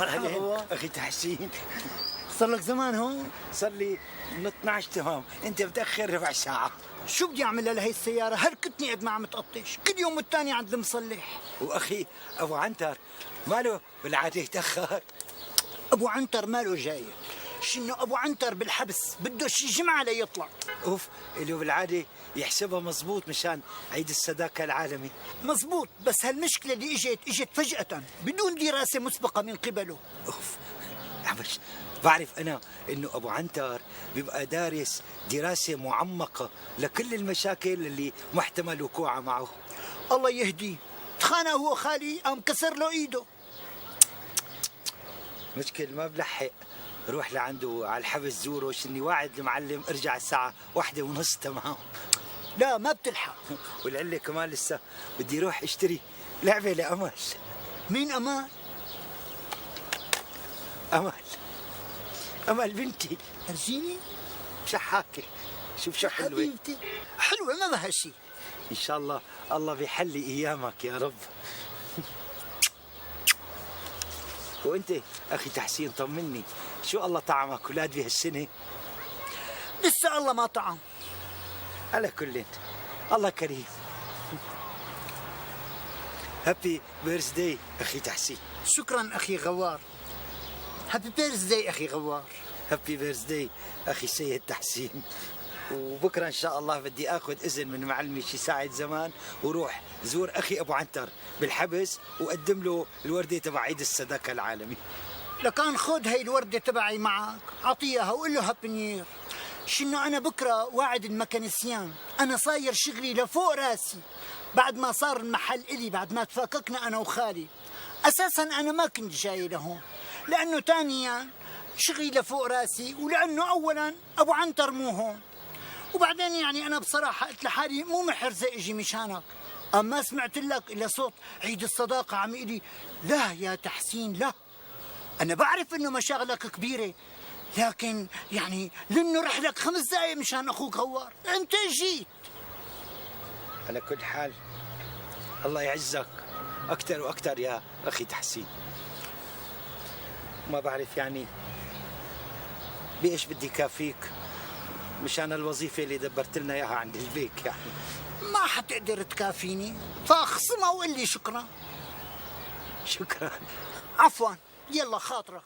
مرحبا غوار. اخي تحسين، صار لك زمان هون؟ صار لي من 12 تمام، انت متاخر ربع ساعه. شو بدي اعمل لهي السيارة؟ هلكتني قد ما عم تقطش، كل يوم والتاني عند المصلح. واخي ابو عنتر ماله بالعاده يتاخر. ابو عنتر ماله جاي، شنو ابو عنتر بالحبس بده شي جمعة ليطلع. اوف، اللي بالعاده يحسبها مزبوط مشان عيد الصداقه العالمي. مزبوط، بس هالمشكلة اللي اجت فجأة بدون دراسة مسبقة من قبله. اوف، عمش بعرف انا انه ابو عنتر بيبقى دارس دراسه معمقه لكل المشاكل اللي محتمل وقوعها معه. الله يهديه، تخانق هو خالي قام كسر له ايده. مشكل ما بلحق روح لعنده على الحبس زوره، شني واعد المعلم ارجع الساعه 1:30 تمام. لا ما بتلحق. والعله كمان لسه بدي اروح اشتري لعبه لامل. مين امان؟ امل، امل بنتي ارجيني. شحاكه، شوف شو حلوه. حبيبتي حلوة ما بها شي. ان شاء الله الله بيحلي ايامك يا رب. وانت اخي تحسين طمني، شو الله طعمك اولاد بهالسنه؟ لسه الله ما طعم. على كل الله كريم. هابي بيرثداي اخي تحسين. شكرا اخي غوار. هابي بيرثداي اخي غوار. هابي بيرثداي اخي سيد تحسين. وبكره ان شاء الله بدي اخذ اذن من معلمي شي ساعه زمان وروح زور اخي ابو عنتر بالحبس واقدم له الورده تبع عيد الصداقه العالمي. لكان خذ هي الوردة تبعي معك، عطيها وقول له هابي نير. شنو انا بكره واعد الميكانيسيان، انا صاير شغلي لفوق راسي بعد ما صار المحل الي، بعد ما تفاككنا انا وخالي. اساسا انا ما كنت جاي لهون، لانه ثانيا شغلي لفوق راسي، ولانه اولا ابو عنتر مو هون، وبعدين يعني انا بصراحه قلت لحالي مو محرزه اجي مشانك. اما سمعت لك الا صوت عيد الصداقه عم يقلي لا يا تحسين لا. انا بعرف انه مشاغلك كبيره، لكن يعني لانه رح لك 5 دقايق مشان اخوك غوار، انت جيت. على كل حال الله يعزك اكثر واكثر يا اخي تحسين. ما بعرف يعني بايش بدي كافيك مشان الوظيفه اللي دبرت لنا اياها عند البيك يعني. ما حتقدر تكافيني، فاخصمها وقول لي شكرا. شكرا. عفوا، يلا خاطرك.